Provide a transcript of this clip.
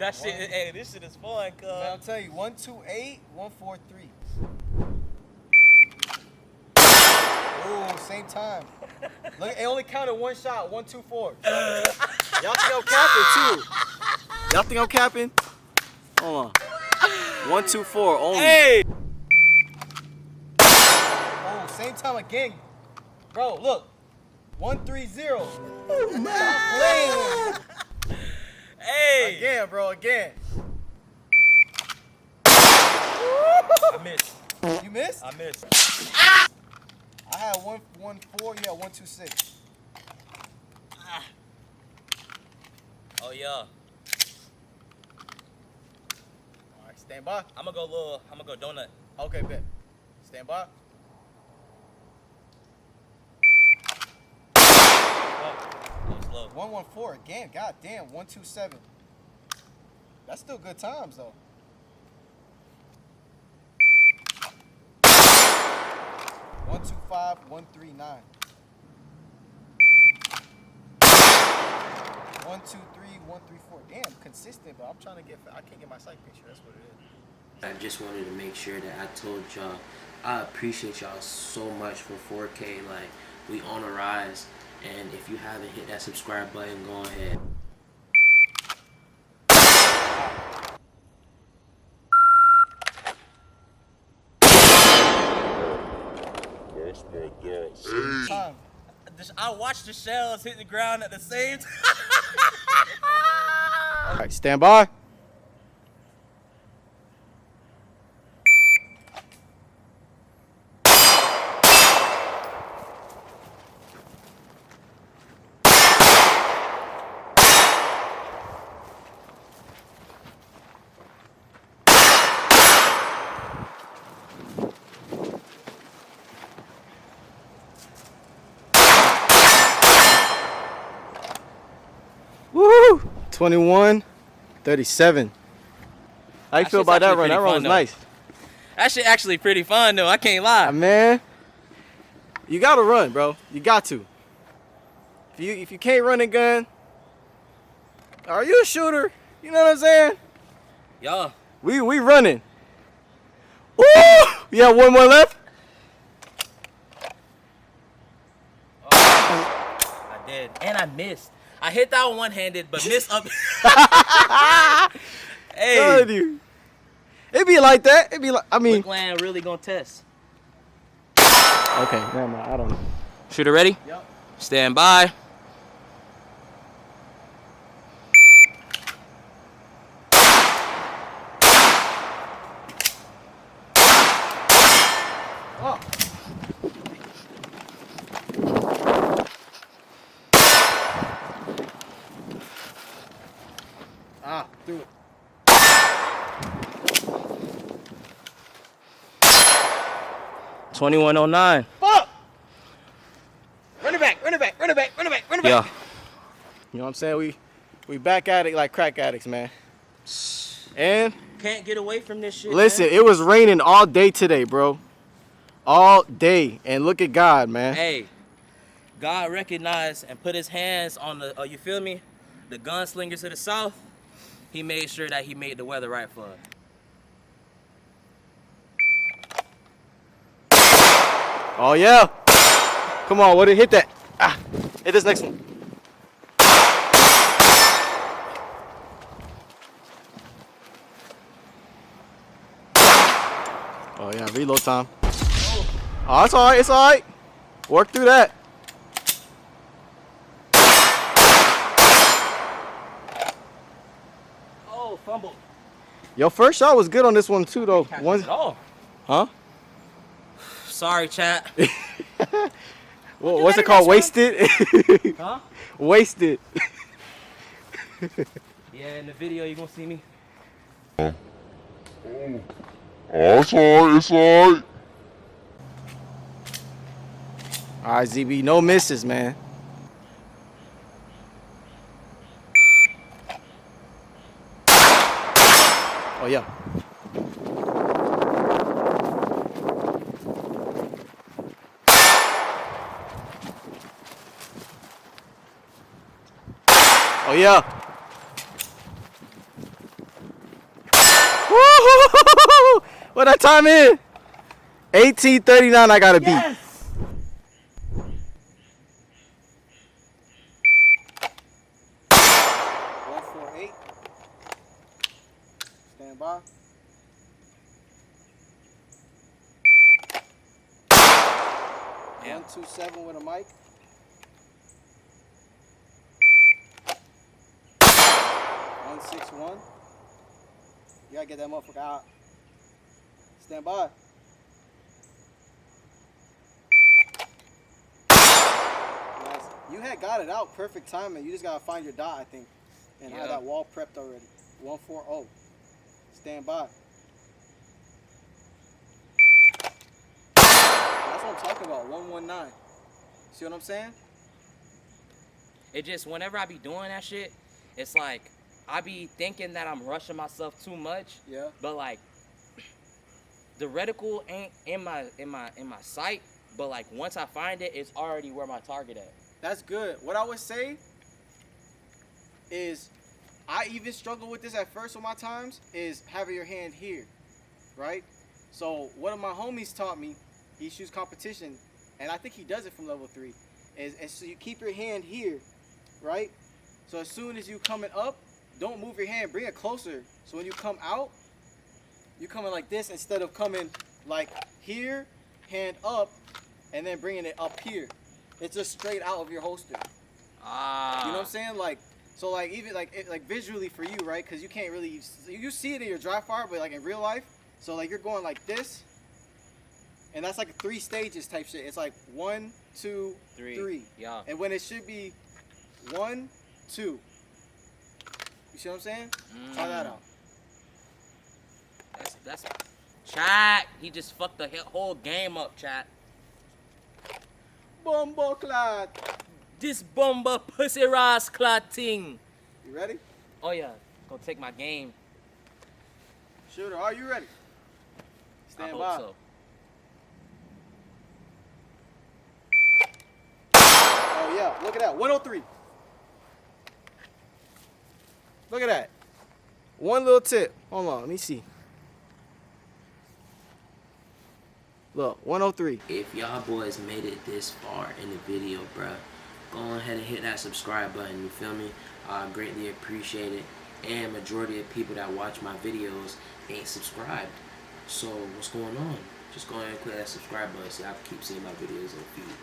that shit. Hey, this shit is fun, cuz. Man, I'll tell you, 1, 2, 8, 1, 4, 3. Ooh, same time. Look, it only counted one shot. 1, 2, 4. Y'all think I'm capping too? Y'all think I'm capping? Hold on. 1, 2, 4 only. Hey! Oh, same time again. Bro, look. 1, 3, 0. Oh, man. Hey! Again, bro, again. I missed. You missed? I missed. I had 1, 1, 4. You had 1, 2, 6. Oh, yeah. All right, stand by. I'm gonna go donut. Okay, bet. Stand by. Oh, that was low. 1, 1, 4 again. God damn. 1, 2, 7. That's still good times though. 1, 2, 5, 1, 3, 9. 1, 2, 3, 1, 3, 4. Damn, consistent, but I'm trying to get. I can't get my sight picture. That's what it is. I just wanted to make sure that I told y'all I appreciate y'all so much for 4K. Like, we on a rise, and if you haven't hit that subscribe button, go ahead. Same time. I watched the shells hit the ground at the same time. All right, stand by. Woo! 21, 37. How you feel about that run? That run was nice. That shit actually pretty fun though. I can't lie. Man, you gotta run, bro. You got to. If you can't run a gun, are you a shooter? You know what I'm saying? Y'all. We running. Woo! You have one more left? Oh, I did. And I missed. I hit that one-handed, but missed up. Hey. Telling you. It be like that. It be like, I mean. Quickland really gonna test. Okay, never mind. I don't know. Shooter ready? Yep. Stand by. Oh. Through it. $21.09. Fuck! Run it back, run it back, run it back, run it back, run it back. Yeah. You know what I'm saying? We back at it like crack addicts, man. And Can't get away from this shit. listen, man. it was raining all day today, bro. All day. And look at God, man. Hey, God recognized and put his hands on the, you feel me? The gunslingers of the South. He made sure that he made the weather right for us. Oh, yeah. Come on, what it hit that? Ah, hit this next one. Oh, yeah, reload time. Oh, it's all right, it's all right. Work through that. Oh, fumble. Your first shot was good on this one, too, though. One, Oh. huh? Sorry, chat. Well, what's it called? Wasted? Huh? Wasted. Yeah, in the video, you're going to see me. Oh, it's alright, it's alright. All right, ZB, no misses, man. Oh, yeah. Oh, yeah. that time in. 18:39. I gotta beat. Yes. 148. Stand by. Yeah. 127 with a mic. 161. You gotta get that motherfucker out. Stand by. Nice. You had got it out. Perfect timing. You just gotta find your dot, I think. And have that wall prepped already. 140. Stand by. That's what I'm talking about. 119. See what I'm saying? It just, whenever I be doing that shit, it's like I be thinking that I'm rushing myself too much. Yeah. But like the reticle ain't in my sight, but like once I find it, it's already where my target at. That's good. What I would say is, I even struggle with this at first with my times, is having your hand here, right? So one of my homies taught me, he shoots competition, and I think he does it from level 3, is so you keep your hand here, right? So as soon as you coming up, don't move your hand, bring it closer. So when you come out, you coming like this instead of coming like here, hand up, and then bringing it up here. It's just straight out of your holster. Ah. You know what I'm saying? Like, so like even like visually for you, right? Because you can't really, you see it in your dry fire, but like in real life, so like you're going like this, and that's like a 3 stages type shit. It's like 1, 2, 3. Yeah. And when it should be 1, 2. You see what I'm saying? Try that out. That's chat. He just fucked the whole game up, chat. Bumbo clad. This bomber pussy ass clad thing. You ready? Oh yeah, gonna take my game. Shooter, are you ready? Stand I hope by. so. Oh yeah, look at that. 103. Look at that. One little tip. Hold on, let me see. Look, 103. If y'all boys made it this far in the video, bruh, go ahead and hit that subscribe button, you feel me? I greatly appreciate it. And majority of people that watch my videos ain't subscribed. So what's going on? Just go ahead and click that subscribe button so y'all can keep seeing my videos in the feed.